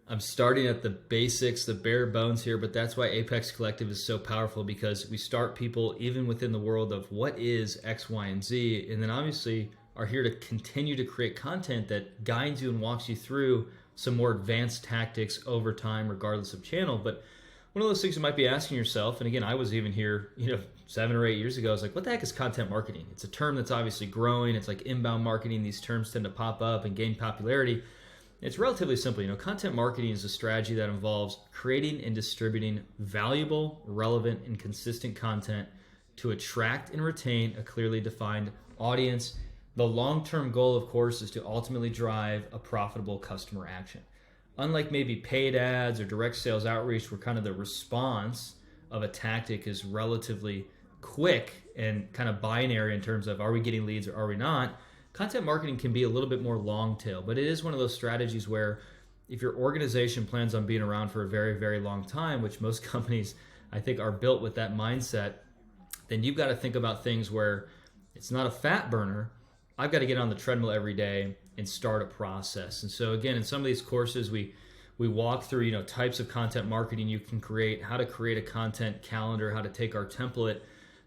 I'm starting at the basics, the bare bones here, but that's why Apex Collective is so powerful, because we start people even within the world of what is X, Y, and Z, and then obviously are here to continue to create content that guides you and walks you through some more advanced tactics over time, regardless of channel. But one of those things you might be asking yourself, and again, I was even here, 7 or 8 years ago, I was like, what the heck is content marketing? It's a term that's obviously growing. It's like inbound marketing. These terms tend to pop up and gain popularity. It's relatively simple. Content marketing is a strategy that involves creating and distributing valuable, relevant, and consistent content to attract and retain a clearly defined audience. The long-term goal, of course, is to ultimately drive a profitable customer action. Unlike maybe paid ads or direct sales outreach, where kind of the response of a tactic is relatively quick and kind of binary in terms of, are we getting leads or are we not? Content marketing can be a little bit more long tail, but it is one of those strategies where if your organization plans on being around for a very, very long time, which most companies I think are built with that mindset, then you've got to think about things where it's not a fat burner. I've got to get on the treadmill every day and start a process. And so again, in some of these courses, we walk through, types of content marketing you can create, how to create a content calendar, how to take our template.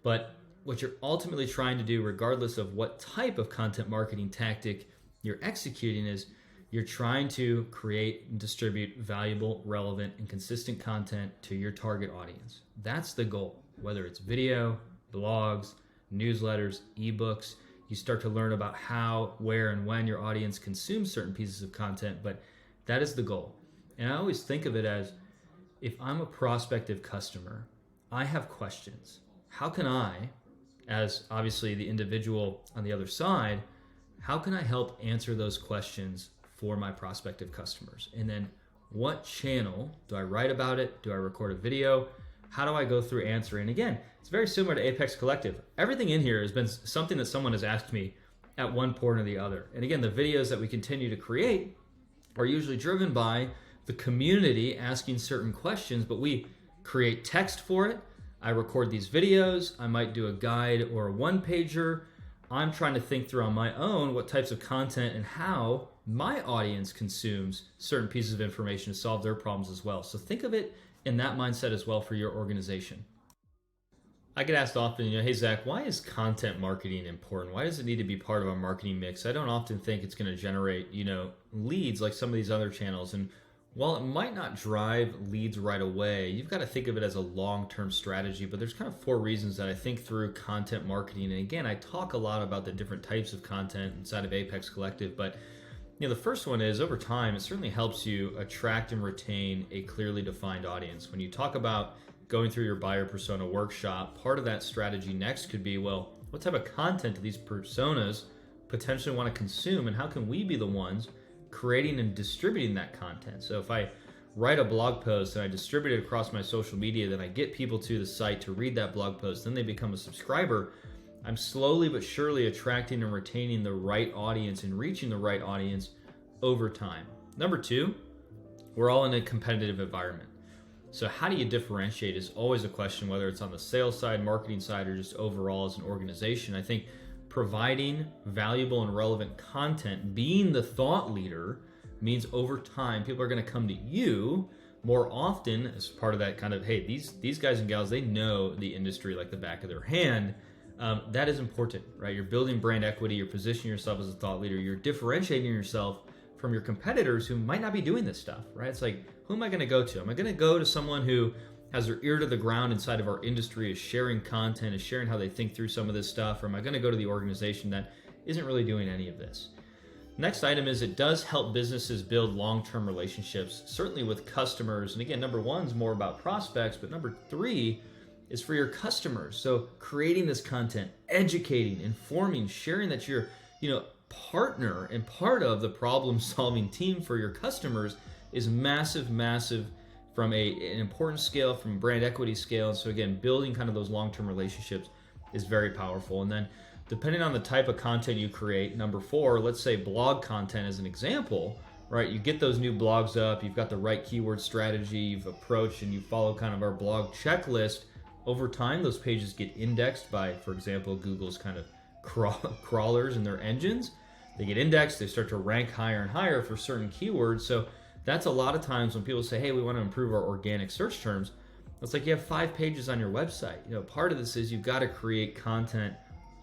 But what you're ultimately trying to do, regardless of what type of content marketing tactic you're executing, is you're trying to create and distribute valuable, relevant, and consistent content to your target audience. That's the goal. Whether it's video, blogs, newsletters, ebooks, you start to learn about how, where, and when your audience consumes certain pieces of content, but that is the goal. And I always think of it as, if I'm a prospective customer, I have questions. How can I, as obviously the individual on the other side, how can I help answer those questions for my prospective customers? And then what channel do I write about it? Do I record a video? How do I go through answering? Again, it's very similar to Apex Collective. Everything in here has been something that someone has asked me at one point or the other. And again, the videos that we continue to create are usually driven by the community asking certain questions, but we create text for it. I record these videos. I might do a guide or a one-pager. I'm trying to think through on my own what types of content and how my audience consumes certain pieces of information to solve their problems as well. So think of it in that mindset as well for your organization. I get asked often, hey Zach, why is content marketing important? Why does it need to be part of our marketing mix? I don't often think it's going to generate, leads like some of these other channels. And while it might not drive leads right away, you've got to think of it as a long-term strategy. But there's kind of 4 reasons that I think through content marketing. And again, I talk a lot about the different types of content inside of Apex Collective, but the first one is, over time, it certainly helps you attract and retain a clearly defined audience. When you talk about going through your buyer persona workshop, part of that strategy next could be, well, what type of content do these personas potentially want to consume, and how can we be the ones creating and distributing that content? So if I write a blog post and I distribute it across my social media, then I get people to the site to read that blog post, then they become a subscriber. I'm slowly but surely attracting and retaining the right audience and reaching the right audience over time. Number 2, we're all in a competitive environment. So how do you differentiate is always a question, whether it's on the sales side, marketing side, or just overall as an organization. I think providing valuable and relevant content, being the thought leader, means over time people are going to come to you more often as part of that kind of, hey, these guys and gals, they know the industry like the back of their hand. That is important, right? You're building brand equity, you're positioning yourself as a thought leader, you're differentiating yourself from your competitors who might not be doing this stuff, right? It's like, who am I going to go to? Am I going to go to someone who has their ear to the ground inside of our industry, is sharing content, is sharing how they think through some of this stuff? Or am I going to go to the organization that isn't really doing any of this? Next item is, it does help businesses build long-term relationships, certainly with customers. And again, number 1 is more about prospects, but number 3 is for your customers. So creating this content, educating, informing, sharing that you're, partner and part of the problem-solving team for your customers is massive, massive from an important scale, from a brand equity scale. And so again, building kind of those long-term relationships is very powerful. And then depending on the type of content you create, number 4, let's say blog content as an example, right? You get those new blogs up, you've got the right keyword strategy, you've approached and you follow kind of our blog checklist. Over time, those pages get indexed by, for example, Google's kind of crawlers and their engines. They get indexed, they start to rank higher and higher for certain keywords. So that's a lot of times when people say, hey, we want to improve our organic search terms. It's like you have 5 pages on your website. Part of this is you've got to create content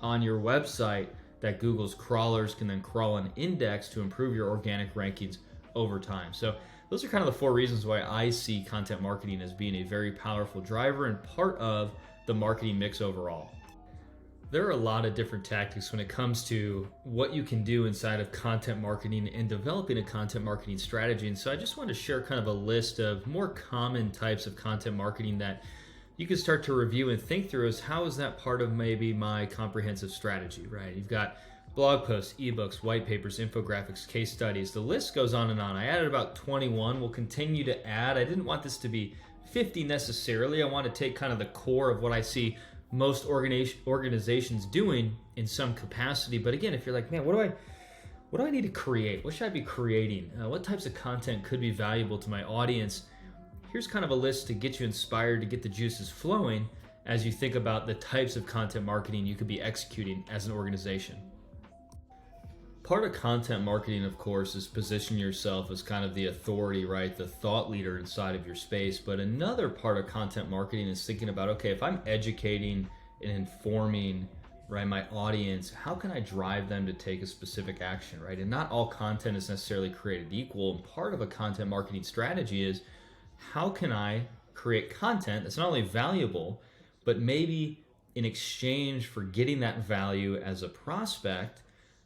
on your website that Google's crawlers can then crawl and index to improve your organic rankings over time. So those are kind of the 4 reasons why I see content marketing as being a very powerful driver and part of the marketing mix overall. There are a lot of different tactics when it comes to what you can do inside of content marketing and developing a content marketing strategy. And so I just want to share kind of a list of more common types of content marketing that you can start to review and think through as how is that part of maybe my comprehensive strategy, right? You've got blog posts, ebooks, white papers, infographics, case studies. The list goes on and on. I added about 21. We'll continue to add. I didn't want this to be 50 necessarily. I want to take kind of the core of what I see most organizations doing in some capacity. But again, if you're like, man, what do I need to create? What should I be creating? What types of content could be valuable to my audience? Here's kind of a list to get you inspired, to get the juices flowing as you think about the types of content marketing you could be executing as an organization. Part of content marketing, of course, is positioning yourself as kind of the authority, right? The thought leader inside of your space. But another part of content marketing is thinking about, okay, if I'm educating and informing, right, my audience, how can I drive them to take a specific action, right? And not all content is necessarily created equal. And part of a content marketing strategy is how can I create content that's not only valuable, but maybe in exchange for getting that value as a prospect,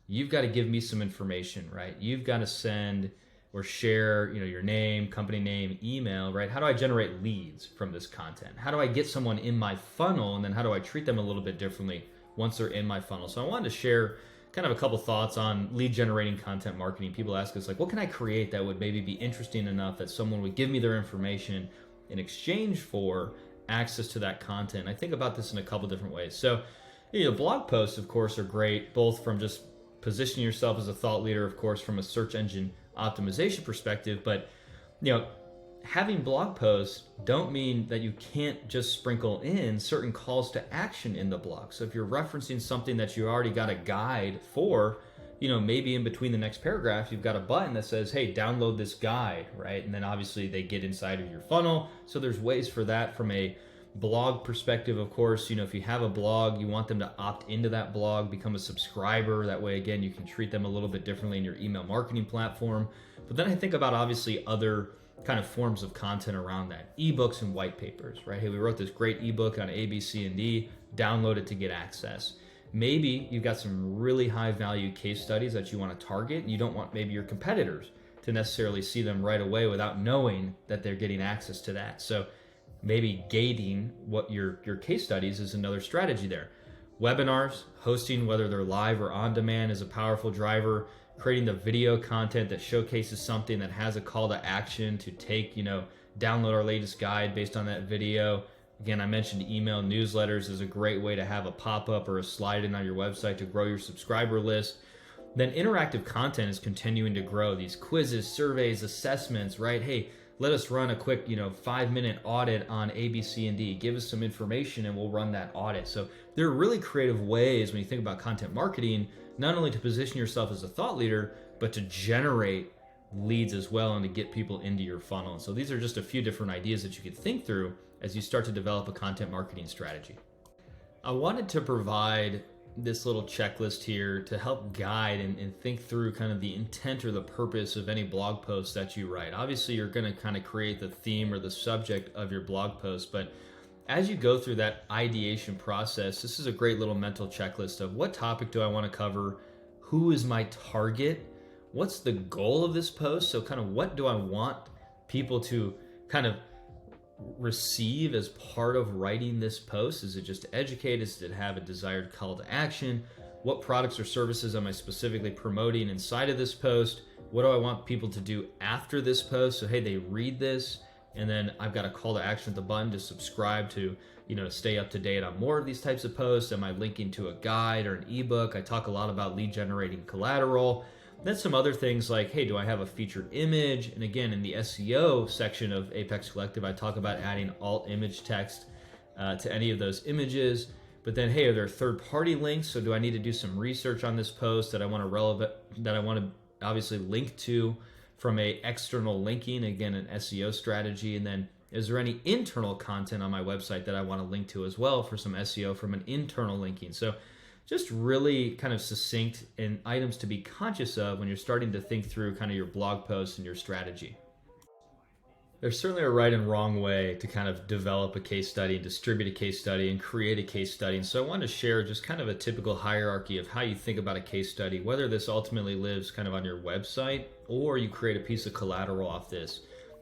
you've got to give me some information, right? You've got to send or share, your name, company name, email, right? How do I generate leads from this content? How do I get someone in my funnel? And then how do I treat them a little bit differently once they're in my funnel? So I wanted to share kind of a couple thoughts on lead generating content marketing. People ask us, like, what can I create that would maybe be interesting enough that someone would give me their information in exchange for access to that content? I think about this in a couple different ways. So, blog posts, of course, are great, both from just positioning yourself as a thought leader, of course, from a search engine optimization perspective. But, having blog posts don't mean that you can't just sprinkle in certain calls to action in the blog. So if you're referencing something that you already got a guide for, maybe in between the next paragraph, you've got a button that says, hey, download this guide, right? And then obviously they get inside of your funnel. So there's ways for that from a blog perspective. Of course, if you have a blog, you want them to opt into that blog, become a subscriber. That way, again, you can treat them a little bit differently in your email marketing platform. But then I think about obviously other kind of forms of content around that. Ebooks and white papers, right? Hey, we wrote this great ebook on A, B, C, and D, download it to get access. Maybe you've got some really high value case studies that you want to target, and you don't want maybe your competitors to necessarily see them right away without knowing that they're getting access to that. So maybe gating what your case studies is another strategy there. Webinars, hosting, whether they're live or on demand, is a powerful driver. Creating the video content that showcases something that has a call to action to take, download our latest guide based on that video. Again, I mentioned email newsletters is a great way to have a pop-up or a slide in on your website to grow your subscriber list. Then interactive content is continuing to grow. These quizzes, surveys, assessments, right? Hey, let us run a quick, 5-minute audit on A, B, C, and D. Give us some information and we'll run that audit. So there are really creative ways when you think about content marketing, not only to position yourself as a thought leader, but to generate leads as well and to get people into your funnel. And so these are just a few different ideas that you could think through as you start to develop a content marketing strategy. I wanted to provide this little checklist here to help guide and think through kind of the intent or the purpose of any blog post that you write. Obviously, you're going to kind of create the theme or the subject of your blog post, but as you go through that ideation process, this is a great little mental checklist of what topic do I want to cover? Who is my target? What's the goal of this post? So kind of what do I want people to kind of receive as part of writing this post? Is it just to educate? Does it have a desired call to action? What products or services am I specifically promoting inside of this post? What do I want people to do after this post? So hey, they read this and then I've got a call to action at the button to subscribe to, to stay up to date on more of these types of posts. Am I linking to a guide or an ebook? I talk a lot about lead generating collateral. Then some other things like, hey, do I have a featured image? And again, in the SEO section of Apex Collective, I talk about adding alt image text to any of those images. But then, hey, are there third-party links? So do I need to do some research on this post that I want to obviously link to from a external linking, again, an SEO strategy, and then is there any internal content on my website that I want to link to as well for some SEO from an internal linking? So just really kind of succinct and items to be conscious of when you're starting to think through kind of your blog posts and your strategy. There's certainly a right and wrong way to kind of develop a case study and distribute a case study and create a case study. And so I wanted to share just kind of a typical hierarchy of how you think about a case study, whether this ultimately lives kind of on your website or you create a piece of collateral off this.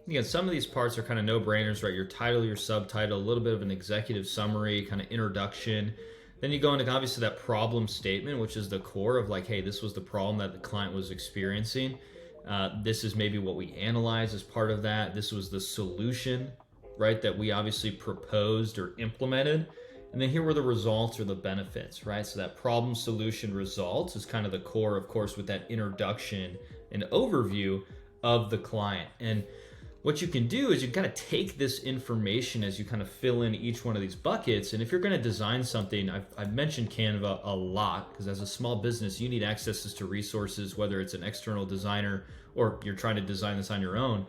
Again, some of these parts are kind of no-brainers, right? Your title, your subtitle, a little bit of an executive summary, kind of introduction. Then you go into obviously that problem statement, which is the core of like, hey, this was the problem that the client was experiencing. This is maybe what we analyze as part of that. This was the solution, right, that we obviously proposed or implemented. And then here were the results or the benefits, right? So that problem, solution, results is kind of the core, of course, with that introduction and overview of the client. And what you can do is you kind of take this information as you kind of fill in each one of these buckets. And if you're going to design something, I've mentioned Canva a lot because as a small business, you need access to resources, whether it's an external designer or you're trying to design this on your own.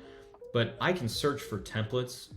But I can search for templates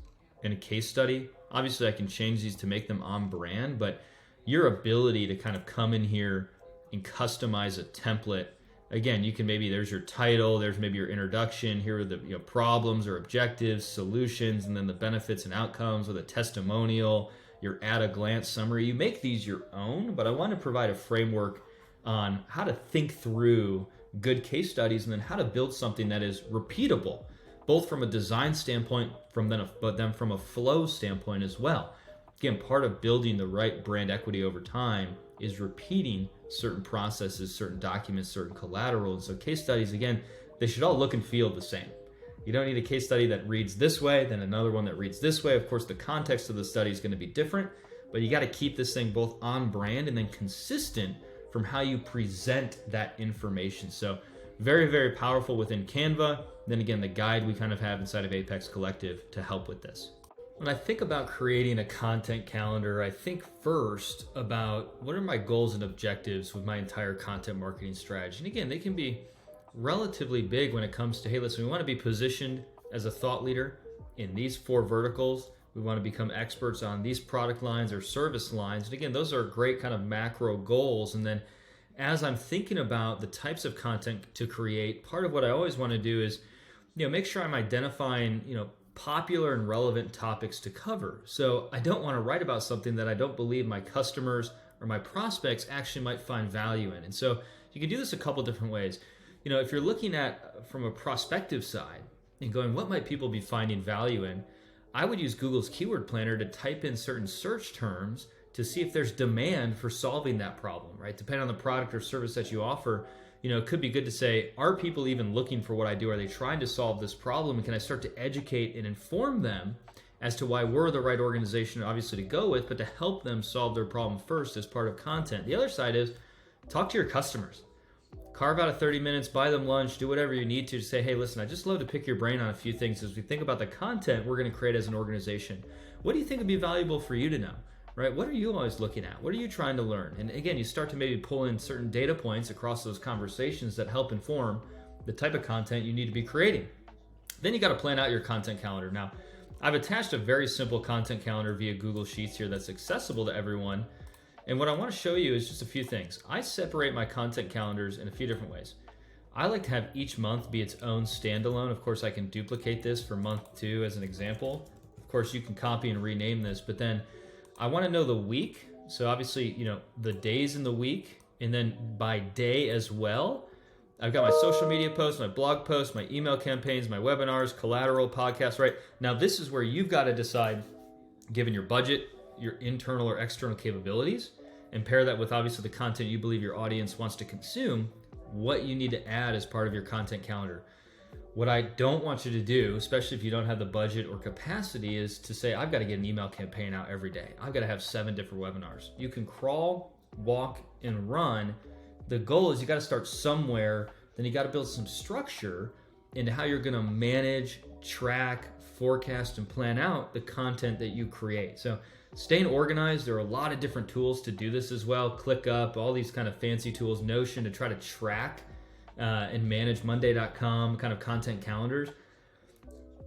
in a case study. Obviously, I can change these to make them on brand, but your ability to kind of come in here and customize a template. Again, you can there's your title, there's maybe your introduction, here are the problems or objectives, solutions, and then the benefits and outcomes with a testimonial, your at-a-glance summary. You make these your own, but I want to provide a framework on how to think through good case studies and then how to build something that is repeatable, both from a design standpoint, but then from a flow standpoint as well. Again, part of building the right brand equity over time is repeating certain processes, certain documents, certain collateral. And so case studies, again, they should all look and feel the same. You don't need a case study that reads this way, then another one that reads this way. Of course, the context of the study is going to be different, but you got to keep this thing both on brand and then consistent from how you present that information. So very, very powerful within Canva. Then again, the guide we kind of have inside of Apex Collective to help with this. When I think about creating a content calendar, I think first about what are my goals and objectives with my entire content marketing strategy. And again, they can be relatively big when it comes to, hey, listen, we want to be positioned as a thought leader in these 4 verticals. We want to become experts on these product lines or service lines. And again, those are great kind of macro goals. And then as I'm thinking about the types of content to create, part of what I always want to do is, make sure I'm identifying, popular and relevant topics to cover. So I don't want to write about something that I don't believe my customers or my prospects actually might find value in. And so you can do this a couple different ways. If you're looking at from a prospective side and going, what might people be finding value in? I would use Google's Keyword Planner to type in certain search terms to see if there's demand for solving that problem, right? Depending on the product or service that you offer, it could be good to say, are people even looking for what I do? Are they trying to solve this problem? And can I start to educate and inform them as to why we're the right organization, obviously, to go with, but to help them solve their problem first as part of content. The other side is talk to your customers. Carve out a 30 minutes, buy them lunch, do whatever you need to say, hey, listen, I just love to pick your brain on a few things as we think about the content we're going to create as an organization. What do you think would be valuable for you to know? Right? What are you always looking at? What are you trying to learn? And again, you start to maybe pull in certain data points across those conversations that help inform the type of content you need to be creating. Then you got to plan out your content calendar. Now, I've attached a very simple content calendar via Google Sheets here that's accessible to everyone. And what I want to show you is just a few things. I separate my content calendars in a few different ways. I like to have each month be its own standalone. Of course, I can duplicate this for month 2 as an example. Of course, you can copy and rename this, but then I want to know the week. So obviously, the days in the week, and then by day as well. I've got my social media posts, my blog posts, my email campaigns, my webinars, collateral, podcasts, right? Now, this is where you've got to decide, given your budget, your internal or external capabilities, and pair that with obviously the content you believe your audience wants to consume, what you need to add as part of your content calendar. What I don't want you to do, especially if you don't have the budget or capacity, is to say, I've got to get an email campaign out every day. I've got to have 7 different webinars. You can crawl, walk, and run. The goal is you got to start somewhere, then you got to build some structure into how you're going to manage, track, forecast, and plan out the content that you create. So staying organized, there are a lot of different tools to do this as well. ClickUp, all these kind of fancy tools, Notion, to try to track and manage Monday.com kind of content calendars.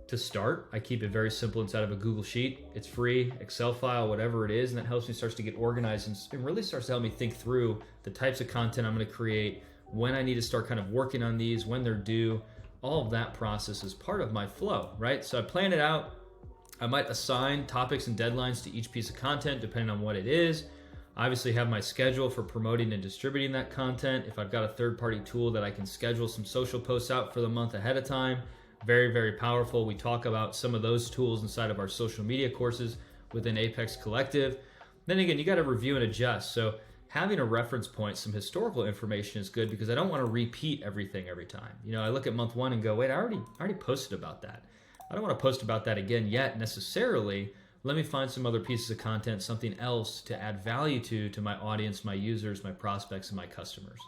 To start, I keep it very simple inside of a Google Sheet. It's free, Excel file, whatever it is, and that helps me start to get organized and really starts to help me think through the types of content I'm going to create, when I need to start kind of working on these, when they're due. All of that process is part of my flow, right? So I plan it out. I might assign topics and deadlines to each piece of content depending on what it is. I obviously have my schedule for promoting and distributing that content. If I've got a third-party tool that I can schedule some social posts out for the month ahead of time, very, very powerful. We talk about some of those tools inside of our social media courses within Apex Collective. Then again, you got to review and adjust. So having a reference point, some historical information is good because I don't want to repeat everything every time. You know, I look at month one and go, wait, I already posted about that. I don't want to post about that again yet necessarily. Let me find some other pieces of content, something else to add value to my audience, my users, my prospects, and my customers.